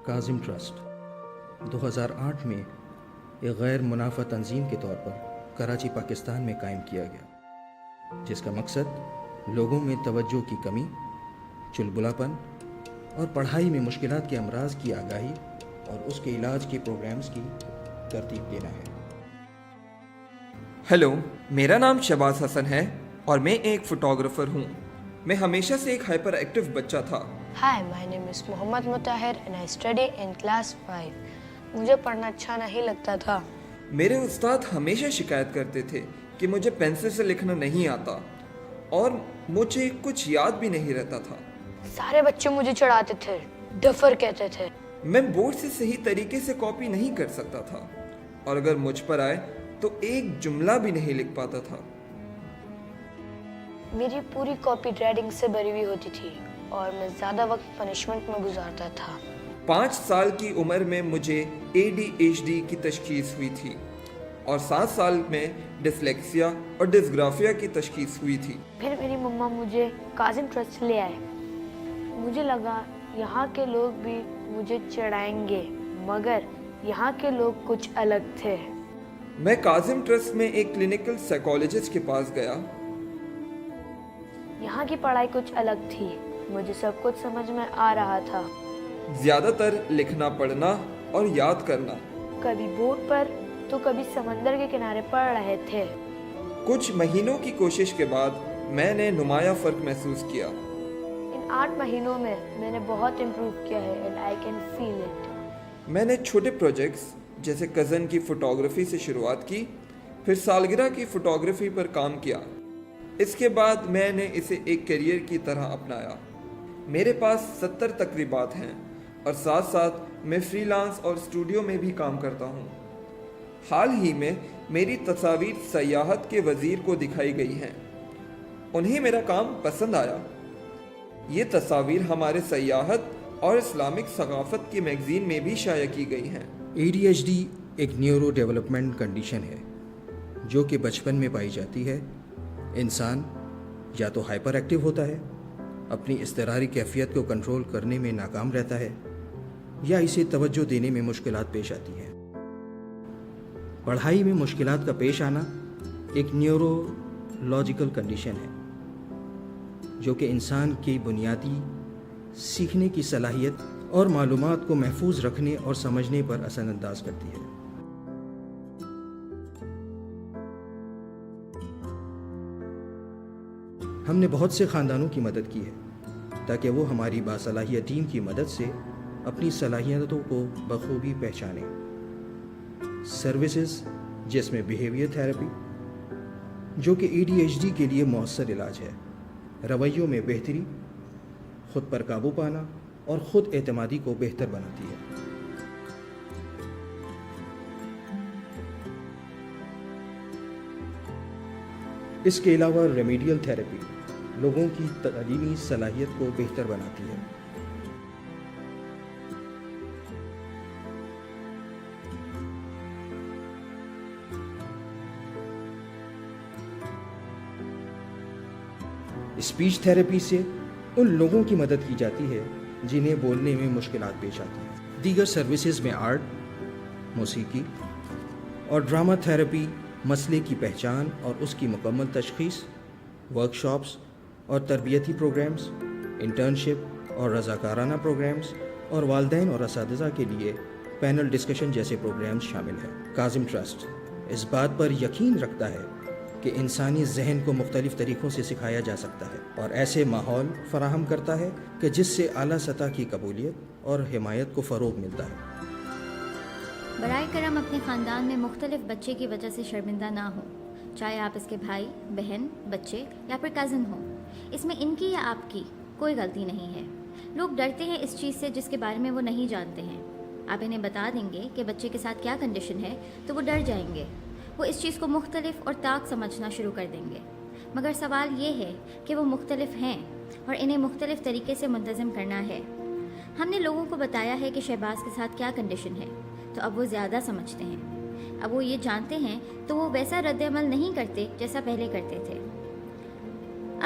Kazim trust 2008 میں ایک غیر منافع تنظیم کے طور پر کراچی پاکستان میں قائم کیا گیا، جس کا مقصد لوگوں میں توجہ کی کمی، چلبلاپن اور پڑھائی میں مشکلات کے امراض کی آگاہی اور اس کے علاج کے پروگرامز کی ترتیب دینا ہے۔ ہیلو، میرا نام شہباز حسن ہے اور میں ایک فوٹوگرافر ہوں۔ میں ہمیشہ سے ایک ہائپر ایکٹیو بچہ تھا۔ Hi, my name is Muhammad مطہر and I study in class 5. مجھے پڑھنا اچھا نہیں لگتا تھا۔ میرے استاد ہمیشہ شکایت کرتے تھے کہ مجھے پینسل سے لکھنا نہیں آتا اور مجھے کچھ یاد بھی نہیں رہتا تھا۔ سارے بچے مجھے چڑھاتے تھے، ڈفر کہتے تھے۔ میں بورڈ سے صحیح طریقے سے کاپی نہیں کر سکتا تھا اور اگر مجھ پر آئے تو ایک جملہ بھی نہیں لکھ پاتا تھا۔ میری پوری کاپی ریڈنگ سے بھری ہوئی ہوتی تھی اور میں زیادہ وقت پنشمنٹ میں گزارتا تھا۔ 5 سال کی عمر میں مجھے ADHD کی تشخیص ہوئی تھی اور 7 سال میں ڈسلیکسیا اور ڈسگرافیا کی تشخیص ہوئی تھی۔ پھر میری مما مجھے کاظم ٹرسٹ لے آئے۔ مجھے لگا یہاں کے لوگ بھی مجھے چڑھائیں گے، مگر یہاں کے لوگ کچھ الگ تھے۔ میں کاظم ٹرسٹ میں ایک کلینکل سائیکالوجسٹ کے پاس گیا۔ یہاں کی پڑھائی کچھ الگ تھی، مجھے سب کچھ سمجھ میں آ رہا تھا۔ زیادہ تر لکھنا، پڑھنا اور یاد کرنا۔ کبھی بورڈ پر تو کبھی سمندر کے کنارے پڑھ رہے تھے۔ کچھ مہینوں کی کوشش کے بعد میں نے نمایاں فرق محسوس کیا۔ ان 8 مہینوں میں میں نے بہت امپروو کیا ہے and I can feel it۔ میں نے چھوٹے پروجیکٹس جیسے کزن کی فوٹوگرافی سے شروعات کی، پھر سالگرہ کی فوٹوگرافی پر کام کیا۔ اس کے بعد میں نے اسے ایک کیریئر کی طرح اپنایا۔ میرے پاس 70 تقریبات ہیں اور ساتھ ساتھ میں فری لانس اور اسٹوڈیو میں بھی کام کرتا ہوں۔ حال ہی میں میری تصاویر سیاحت کے وزیر کو دکھائی گئی ہیں، انہیں میرا کام پسند آیا۔ یہ تصاویر ہمارے سیاحت اور اسلامک ثقافت کی میگزین میں بھی شائع کی گئی ہیں۔ ADHD ایک نیورو ڈیولپمنٹ کنڈیشن ہے جو کہ بچپن میں پائی جاتی ہے۔ انسان یا تو ہائپر ایکٹیو ہوتا ہے، اپنی اضطراری کیفیت کو کنٹرول کرنے میں ناکام رہتا ہے، یا اسے توجہ دینے میں مشکلات پیش آتی ہیں۔ پڑھائی میں مشکلات کا پیش آنا ایک نیورولوجیکل کنڈیشن ہے جو کہ انسان کی بنیادی سیکھنے کی صلاحیت اور معلومات کو محفوظ رکھنے اور سمجھنے پر اثر انداز کرتی ہے۔ ہم نے بہت سے خاندانوں کی مدد کی ہے تاکہ وہ ہماری باصلاحیت ٹیم کی مدد سے اپنی صلاحیتوں کو بخوبی پہچانیں۔ سروسز جس میں بیہیویئر تھراپی جو کہ ADHD کے لیے مؤثر علاج ہے، رویوں میں بہتری، خود پر قابو پانا اور خود اعتمادی کو بہتر بناتی ہے۔ اس کے علاوہ ریمیڈیل تھراپی لوگوں کی تعلیمی صلاحیت کو بہتر بناتی ہے۔ اسپیچ تھراپی سے ان لوگوں کی مدد کی جاتی ہے جنہیں بولنے میں مشکلات پیش آتی ہیں۔ دیگر سروسز میں آرٹ، موسیقی اور ڈرامہ تھراپی، مسئلے کی پہچان اور اس کی مکمل تشخیص، ورکشاپس اور تربیتی پروگرامز، انٹرنشپ اور رضاکارانہ پروگرامز اور والدین اور اساتذہ کے لیے پینل ڈسکشن جیسے پروگرامز شامل ہیں۔ کاظم ٹرسٹ اس بات پر یقین رکھتا ہے کہ انسانی ذہن کو مختلف طریقوں سے سکھایا جا سکتا ہے اور ایسے ماحول فراہم کرتا ہے کہ جس سے اعلیٰ سطح کی قبولیت اور حمایت کو فروغ ملتا ہے۔ برائے کرم اپنے خاندان میں مختلف بچے کی وجہ سے شرمندہ نہ ہوں، چاہے آپ اس کے بھائی، بہن، بچے یا پھر کزن ہوں۔ اس میں ان کی یا آپ کی کوئی غلطی نہیں ہے۔ لوگ ڈرتے ہیں اس چیز سے جس کے بارے میں وہ نہیں جانتے ہیں۔ آپ انہیں بتا دیں گے کہ بچے کے ساتھ کیا کنڈیشن ہے تو وہ ڈر جائیں گے، وہ اس چیز کو مختلف اور طاق سمجھنا شروع کر دیں گے۔ مگر سوال یہ ہے کہ وہ مختلف ہیں اور انہیں مختلف طریقے سے منتظم کرنا ہے۔ ہم نے لوگوں کو بتایا ہے کہ شہباز کے ساتھ کیا کنڈیشن ہے تو اب وہ زیادہ سمجھتے ہیں، اب وہ یہ جانتے ہیں تو وہ ویسا رد عمل نہیں کرتے جیسا پہلے کرتے تھے۔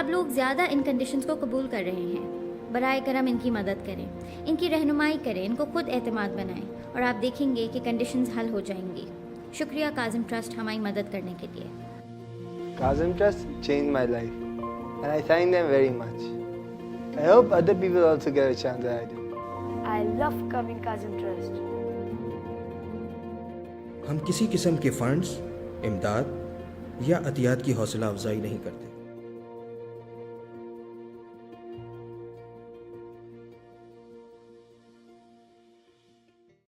اب لوگ زیادہ ان کنڈیشنز کو قبول کر رہے ہیں۔ برائے کرم ان کی مدد کریں، ان کی رہنمائی کریں، ان کو خود اعتماد بنائیں اور آپ دیکھیں گے کہ کنڈیشنز حل ہو جائیں گی۔ شکریہ کاظم ٹرسٹ ہماری مدد کرنے کے لیے۔ Kazim Trust changed my life, and I thank them very much. I hope other people also get a chance that I did. I love coming Kazim Trust. ہم کسی قسم کے فنڈز، امداد یا عطیات کی حوصلہ افزائی نہیں کرتے۔